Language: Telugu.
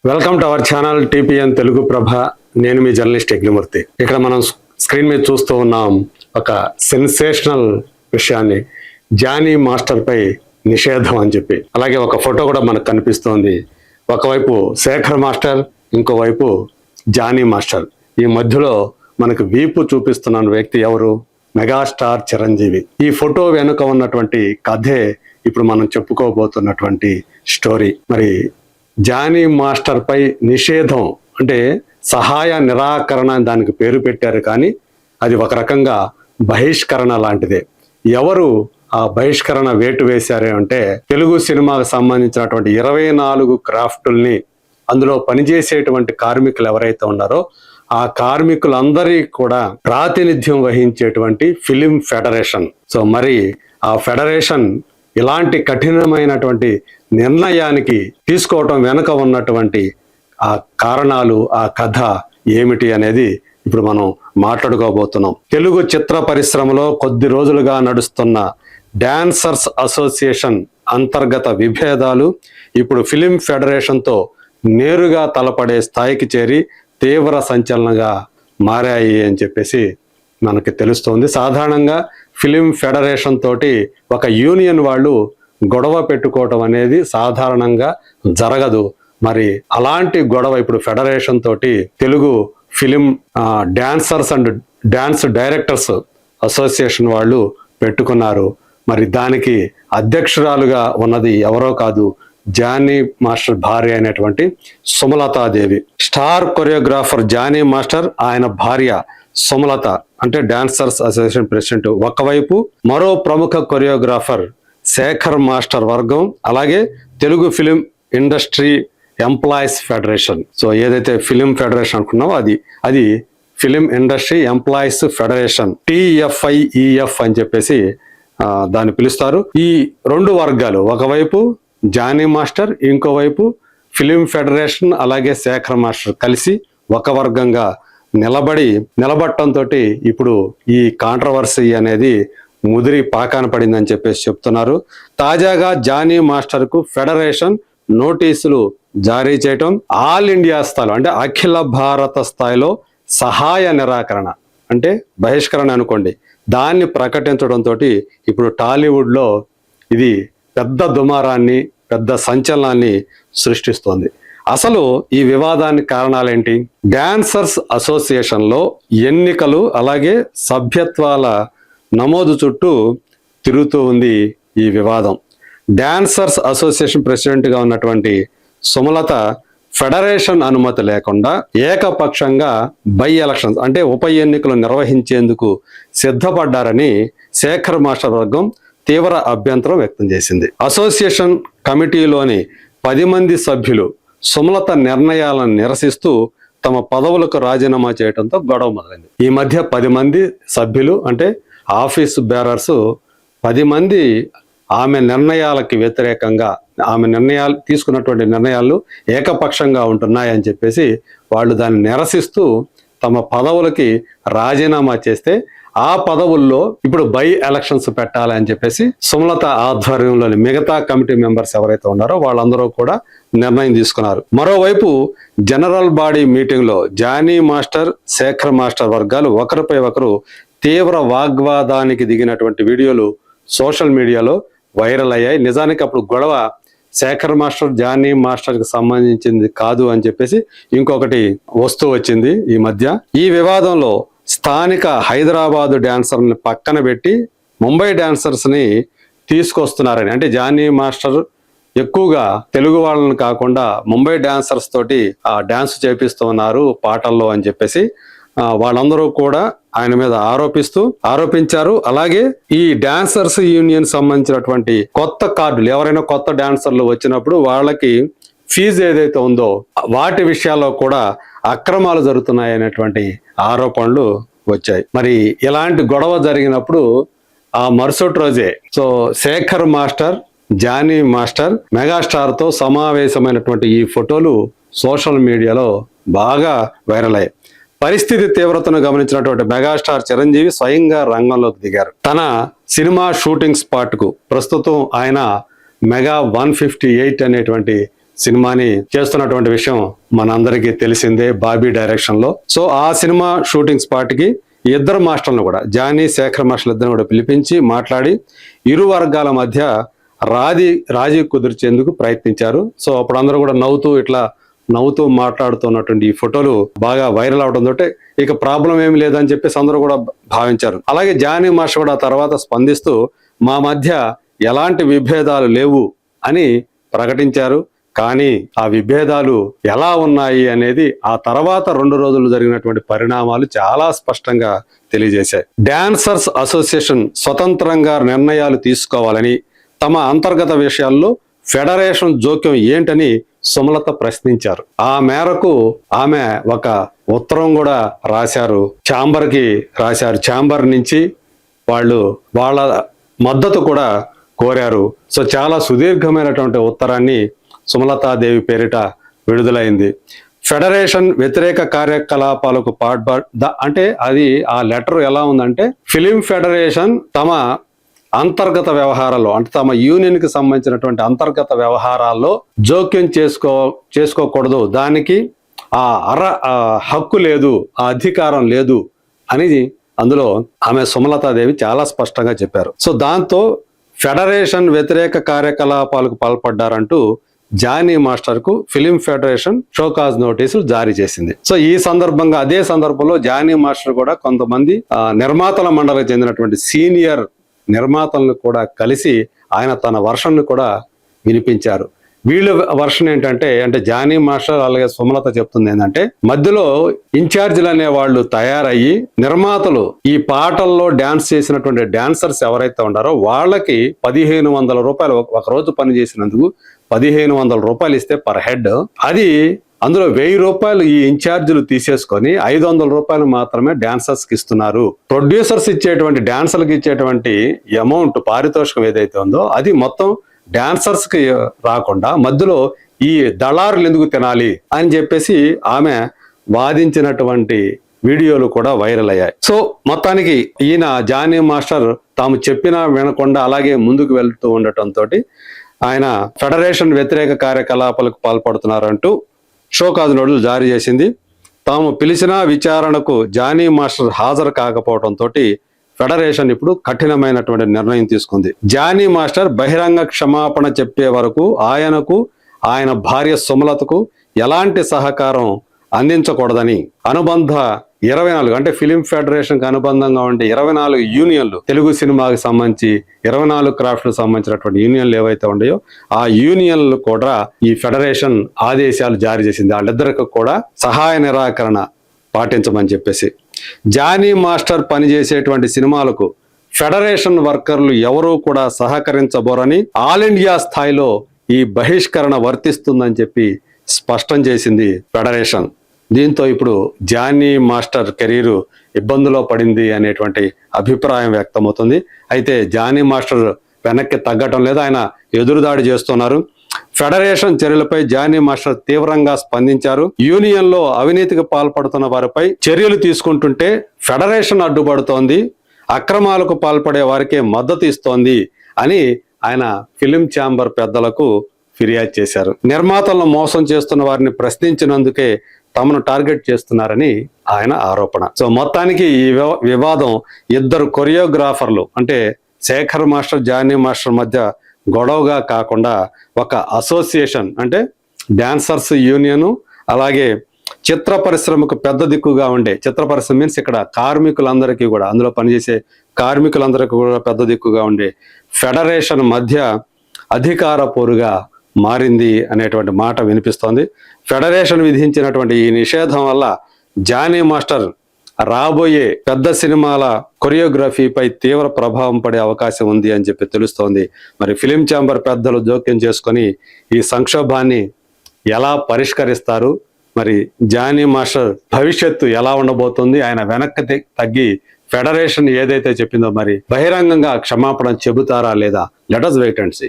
Welcome to our channel TPN Telugu Prabha. నేను మీ జర్నలిస్ట్ యజ్ఞమూర్తి. ఇక్కడ మనం స్క్రీన్ మీద చూస్తూ ఉన్నాం ఒక సెన్సేషనల్ విషయాన్ని, జానీ మాస్టర్ పై నిషేధం అని చెప్పి. అలాగే ఒక ఫోటో కూడా మనకు కనిపిస్తోంది. ఒకవైపు శేఖర్ మాస్టర్, ఇంకోవైపు జానీ మాస్టర్. ఈ మధ్యలో మనకు వీపు చూపిస్తున్న వ్యక్తి ఎవరు? మెగాస్టార్ చిరంజీవి. ఈ ఫోటో వెనుక ఉన్నటువంటి కథే ఇప్పుడు మనం చెప్పుకోబోతున్నటువంటి స్టోరీ. మరి జానీ మాస్టర్ పై నిషేధం అంటే సహాయ నిరాకరణ దానికి పేరు పెట్టారు, కానీ అది ఒక రకంగా బహిష్కరణ లాంటిదే. ఎవరు ఆ బహిష్కరణ వేటు వేశారు అంటే తెలుగు సినిమాకు సంబంధించినటువంటి 24 క్రాఫ్టుల్ని, అందులో పనిచేసేటువంటి కార్మికులు ఎవరైతే ఉన్నారో ఆ కార్మికులందరికీ కూడా ప్రాతినిధ్యం వహించేటువంటి ఫిలిం ఫెడరేషన్. సో మరి ఆ ఫెడరేషన్ ఇలాంటి కఠినమైనటువంటి నిర్ణయానికి తీసుకోవటం వెనుక ఉన్నటువంటి ఆ కారణాలు, ఆ కథ ఏమిటి అనేది ఇప్పుడు మనం మాట్లాడుకోబోతున్నాం. తెలుగు చిత్ర పరిశ్రమలో కొద్ది రోజులుగా నడుస్తున్న డాన్సర్స్ అసోసియేషన్ అంతర్గత విభేదాలు ఇప్పుడు ఫిలిం ఫెడరేషన్తో నేరుగా తలపడే స్థాయికి చేరి తీవ్ర సంచలనంగా మారాయి అని చెప్పేసి మనకి తెలుస్తోంది. సాధారణంగా ఫిలిం ఫెడరేషన్ తోటి ఒక యూనియన్ వాళ్ళు గొడవ పెట్టుకోవటం అనేది సాధారణంగా జరగదు. మరి అలాంటి గొడవ ఇప్పుడు ఫెడరేషన్ తోటి Telugu film dancers and dance directors association వాళ్ళు పెట్టుకున్నారు. మరి దానికి అధ్యక్షురాలుగా ఉన్నది ఎవరో కాదు, జానీ మాస్టర్ భార్య అయినటువంటి సుమలతాదేవి. స్టార్ కొరియోగ్రాఫర్ జానీ మాస్టర్, ఆయన భార్య సుమలత అంటే డాన్సర్స్ అసోసియేషన్ ప్రెసిడెంట్ ఒకవైపు, మరో ప్రముఖ కొరియోగ్రాఫర్ శేఖర్ మాస్టర్ వర్గం, అలాగే Telugu film industry employees federation. So ఏదైతే ఫిలిం ఫెడరేషన్ అనుకున్నామో అది film industry employees federation, TFIEF అని చెప్పేసి దాన్ని పిలుస్తారు. ఈ రెండు వర్గాలు, ఒకవైపు జానీ మాస్టర్, ఇంకోవైపు ఫిలిం ఫెడరేషన్ అలాగే శేఖర్ మాస్టర్ కలిసి ఒక వర్గంగా నిలబట్టంతో ఇప్పుడు ఈ కాంట్రవర్సీ అనేది ముదిరి పాకాన పడిందని చెప్పేసి చెప్తున్నారు. తాజాగా జానీ మాస్టర్ కు ఫెడరేషన్ నోటీసులు జారీ చేయటం, ఆల్ ఇండియా స్థాయిలో అంటే అఖిల భారత స్థాయిలో సహాయ నిరాకరణ అంటే బహిష్కరణ అనుకోండి, దాన్ని ప్రకటించడంతో ఇప్పుడు టాలీవుడ్ లో ఇది పెద్ద దుమారాన్ని, పెద్ద సంచలనాన్ని సృష్టిస్తోంది. అసలు ఈ వివాదానికి కారణాలేంటి? డాన్సర్స్ అసోసియేషన్ లో ఎన్నికలు అలాగే సభ్యత్వాల నమోదు చుట్టూ తిరుగుతూ ఉంది ఈ వివాదం. డాన్సర్స్ అసోసియేషన్ ప్రెసిడెంట్ గా ఉన్నటువంటి సుమలత ఫెడరేషన్ అనుమతి లేకుండా ఏకపక్షంగా బై ఎలక్షన్స్ అంటే ఉప ఎన్నికలు నిర్వహించేందుకు సిద్ధపడ్డారని శేఖర్ మాస్టర్ వర్గం తీవ్ర అభ్యంతరం వ్యక్తం చేసింది. అసోసియేషన్ కమిటీలోని 10 మంది సభ్యులు సుమలత నిర్ణయాలను నిరసిస్తూ తమ పదవులకు రాజీనామా చేయడంతో గొడవ మొదలైంది. ఈ మధ్య 10 మంది సభ్యులు అంటే ఆఫీస్ బేరర్స్ 10 మంది ఆమె నిర్ణయాలకి వ్యతిరేకంగా, ఆమె తీసుకున్నటువంటి నిర్ణయాలు ఏకపక్షంగా ఉంటున్నాయని చెప్పేసి వాళ్ళు దాన్ని నిరసిస్తూ తమ పదవులకి రాజీనామా చేస్తే ఆ పదవుల్లో ఇప్పుడు బై ఎలక్షన్స్ పెట్టాలని చెప్పేసి సుమలత ఆధ్వర్యంలోని మిగతా కమిటీ మెంబర్స్ ఎవరైతే ఉన్నారో వాళ్ళందరూ కూడా నిర్ణయం తీసుకున్నారు. మరోవైపు జనరల్ బాడీ మీటింగ్ లో జానీ మాస్టర్, శేఖర్ మాస్టర్ వర్గాలు ఒకరిపై ఒకరు తీవ్ర వాగ్వాదానికి దిగినటువంటి వీడియోలు సోషల్ మీడియాలో వైరల్ అయ్యాయి. నిజానికి అప్పుడు గొడవ శేఖర్ మాస్టర్, జానీ మాస్టర్ కి సంబంధించింది కాదు అని చెప్పేసి ఇంకొకటి వస్తూ వచ్చింది ఈ మధ్య. ఈ వివాదంలో స్థానిక హైదరాబాదు డాన్సర్ని పక్కన పెట్టి ముంబై డాన్సర్స్ ని తీసుకొస్తున్నారని, అంటే జానీ మాస్టర్ ఎక్కువగా తెలుగు వాళ్ళని కాకుండా ముంబై డాన్సర్స్ తోటి డాన్స్ చేపిస్తూ ఉన్నారు పాటల్లో అని చెప్పేసి వాళ్ళందరూ కూడా ఆయన మీద ఆరోపించారు. అలాగే ఈ డాన్సర్స్ యూనియన్ సంబంధించినటువంటి కొత్త కార్డులు, ఎవరైనా కొత్త డాన్సర్లు వచ్చినప్పుడు వాళ్ళకి ఫీజు ఏదైతే ఉందో వాటి విషయాల్లో కూడా అక్రమాలు జరుగుతున్నాయనేటువంటి ఆరోపణలు వచ్చాయి. మరి ఇలాంటి గొడవ జరిగినప్పుడు ఆ మరుసటి రోజే Shekhar master, Jani master megastar తో సమావేశమైనటువంటి ఈ ఫోటోలు సోషల్ మీడియాలో బాగా వైరల్ అయ్యాయి. పరిస్థితి తీవ్రతను గమనించినటువంటి మెగాస్టార్ చిరంజీవి స్వయంగా రంగంలోకి దిగారు. తన సినిమా షూటింగ్ స్పాట్ కు ప్రస్తుతం ఆయన మెగా 158 అనేటువంటి సినిమాని చేస్తున్నటువంటి విషయం మనందరికీ తెలిసిందే, బాబీ డైరెక్షన్ లో. సో ఆ సినిమా షూటింగ్ స్పాట్ కి ఇద్దరు మాస్టర్లను కూడా, జానీ శేఖర్ మాస్టర్లు ఇద్దరు కూడా పిలిపించి మాట్లాడి ఇరు వర్గాల మధ్య రాజీ కుదిర్చేందుకు ప్రయత్నించారు. సో అప్పుడు అందరూ కూడా నవ్వుతూ మాట్లాడుతున్నటువంటి ఈ ఫోటోలు బాగా వైరల్ అవడంతో ఇక ప్రాబ్లం ఏమి లేదని చెప్పేసి అందరూ కూడా భావించారు. అలాగే జానీ మాస్టర్ కూడా తర్వాత స్పందిస్తూ మా మధ్య ఎలాంటి విభేదాలు లేవు అని ప్రకటించారు. కానీ ఆ విభేదాలు ఎలా ఉన్నాయి అనేది ఆ తర్వాత 2 రోజులు జరిగినటువంటి పరిణామాలు చాలా స్పష్టంగా తెలియజేశాయి. డాన్సర్స్ అసోసియేషన్ స్వతంత్రంగా నిర్ణయాలు తీసుకోవాలని, తమ అంతర్గత విషయాల్లో ఫెడరేషన్ జోక్యం ఏంటని సుమలత ప్రశ్నించారు. ఆ మేరకు ఆమె ఒక ఉత్తరం కూడా రాశారు, ఛాంబర్ నుంచి వాళ్ళ మద్దతు కూడా కోరారు. సో చాలా సుదీర్ఘమైనటువంటి ఉత్తరాన్ని సుమలతాదేవి పేరిట విడుదలైంది. ఫెడరేషన్ వ్యతిరేక కార్యకలాపాలకు అంటే అది ఆ లెటర్ ఎలా ఉందంటే, ఫిలిం ఫెడరేషన్ తమ అంతర్గత వ్యవహారాల్లో, అంటే తమ యూనియన్ కి సంబంధించినటువంటి అంతర్గత వ్యవహారాల్లో జోక్యం చేసుకోకూడదు, దానికి ఆ హక్కు లేదు, ఆ అధికారం లేదు అని అందులో ఆమె సుమలతాదేవి చాలా స్పష్టంగా చెప్పారు. సో దాంతో ఫెడరేషన్ వ్యతిరేక కార్యకలాపాలకు పాల్పడ్డారంటూ జానీ మాస్టర్ కు ఫిలిం ఫెడరేషన్ షోకాజ్ నోటీసులు జారీ చేసింది. సో అదే సందర్భంలో జానీ మాస్టర్ కూడా కొంతమంది నిర్మాతల మండలికి చెందినటువంటి సీనియర్ నిర్మాతలను కూడా కలిసి ఆయన తన వర్షన్ కూడా వినిపించారు. వీళ్ళ వర్షన్ ఏంటంటే, జానీ మాస్టర్ అలాగే సుమలత చెప్తుంది ఏంటంటే, మధ్యలో ఇన్ఛార్జీలు అనే వాళ్ళు తయారయ్యి నిర్మాతలు ఈ పాటల్లో డాన్స్ చేసినటువంటి డాన్సర్స్ ఎవరైతే ఉన్నారో వాళ్ళకి 1500 రూపాయలు, ఒక రోజు పని చేసినందుకు 1500 రూపాయలు ఇస్తే పర్ హెడ్, అది అందులో 1000 రూపాయలు ఈ ఇన్ఛార్జీలు తీసేసుకొని 500 రూపాయలు మాత్రమే డాన్సర్స్ కి ఇస్తున్నారు. ప్రొడ్యూసర్స్ ఇచ్చేటువంటి డాన్సర్లకు ఇచ్చేటువంటి అమౌంట్, పారితోషికం ఏదైతే ఉందో అది మొత్తం డాన్సర్స్ కి రాకుండా మధ్యలో ఈ దళారులు ఎందుకు తినాలి అని చెప్పేసి ఆమె వాదించినటువంటి వీడియోలు కూడా వైరల్ అయ్యాయి. సో మొత్తానికి ఈయన జానీ మాస్టర్ తాము చెప్పినా వినకుండా అలాగే ముందుకు వెళ్తూ ఉండటంతో ఆయన ఫెడరేషన్ వ్యతిరేక కార్యకలాపాలకు పాల్పడుతున్నారంటూ షోకాజ్ నోటీసులు జారీ చేసింది. తాము పిలిచిన విచారణకు జానీ మాస్టర్ హాజరు కాకపోవడంతో ఫెడరేషన్ ఇప్పుడు కఠినమైనటువంటి నిర్ణయం తీసుకుంది. జానీ మాస్టర్ బహిరంగ క్షమాపణ చెప్పే వరకు ఆయనకు, ఆయన భార్య సుమలతకు ఎలాంటి సహకారం అందించకూడదని అనుబంధ 24, అంటే ఫిలిం ఫెడరేషన్ కి అనుబంధంగా ఉండే 24 యూనియన్లు, తెలుగు సినిమాకి సంబంధించి 24 క్రాఫ్ట్లకు సంబంధించినటువంటి యూనియన్లు ఏవైతే ఉన్నాయో ఆ యూనియన్లు కూడా ఈ ఫెడరేషన్ ఆదేశాలు జారీ చేసింది. వాళ్ళిద్దరికి కూడా సహాయ నిరాకరణ పాటించమని చెప్పేసి. జానీ మాస్టర్ పనిచేసేటువంటి సినిమాలకు ఫెడరేషన్ వర్కర్లు ఎవరూ కూడా సహకరించబోరని, ఆల్ ఇండియా స్థాయిలో ఈ బహిష్కరణ వర్తిస్తుందని చెప్పి స్పష్టం చేసింది ఫెడరేషన్. దీంతో ఇప్పుడు జానీ మాస్టర్ కెరీరు ఇబ్బందులో పడింది అనేటువంటి అభిప్రాయం వ్యక్తమవుతుంది. అయితే జానీ మాస్టర్ వెనక్కి తగ్గటం లేదు, ఆయన ఎదురుదాడి చేస్తున్నారు. ఫెడరేషన్ చర్యలపై జానీ మాస్టర్ తీవ్రంగా స్పందించారు. యూనియన్ లో అవినీతికి పాల్పడుతున్న వారిపై చర్యలు తీసుకుంటుంటే ఫెడరేషన్ అడ్డుపడుతోంది, అక్రమాలకు పాల్పడే వారికే మద్దతు ఇస్తోంది అని ఆయన ఫిలిం ఛాంబర్ పెద్దలకు ఫిర్యాదు చేశారు. నిర్మాతలను మోసం చేస్తున్న వారిని ప్రశ్నించినందుకే తమను టార్గెట్ చేస్తున్నారని ఆయన ఆరోపణ. సో మొత్తానికి ఈ వివాదం ఇద్దరు కొరియోగ్రాఫర్లు, అంటే శేఖర్ మాస్టర్, జానీ మాస్టర్ మధ్య గొడవగా కాకుండా ఒక అసోసియేషన్, అంటే డాన్సర్స్ యూనియన్, అలాగే చిత్ర పరిశ్రమకు పెద్ద దిక్కుగా ఉండే, చిత్ర పరిశ్రమ మీన్స్ ఇక్కడ కార్మికులందరికీ కూడా, అందులో పనిచేసే కార్మికులందరికీ కూడా పెద్ద దిక్కుగా ఉండే ఫెడరేషన్ మధ్య అధికార పోరుగా మారింది అనేటువంటి మాట వినిపిస్తోంది. ఫెడరేషన్ విధించినటువంటి ఈ నిషేధం వల్ల జానీ మాస్టర్ రాబోయే పెద్ద సినిమాల కొరియోగ్రఫీపై తీవ్ర ప్రభావం పడే అవకాశం ఉంది అని చెప్పి తెలుస్తోంది. మరి ఫిలిం ఛాంబర్ పెద్దలు జోక్యం చేసుకొని ఈ సంక్షోభాన్ని ఎలా పరిష్కరిస్తారు, మరి జానీ మాస్టర్ భవిష్యత్తు ఎలా ఉండబోతుంది, ఆయన వెనక్కి తగ్గి ఫెడరేషన్ ఏదైతే చెప్పిందో మరి బహిరంగంగా క్షమాపణ చెబుతారా లేదా, let us wait and see.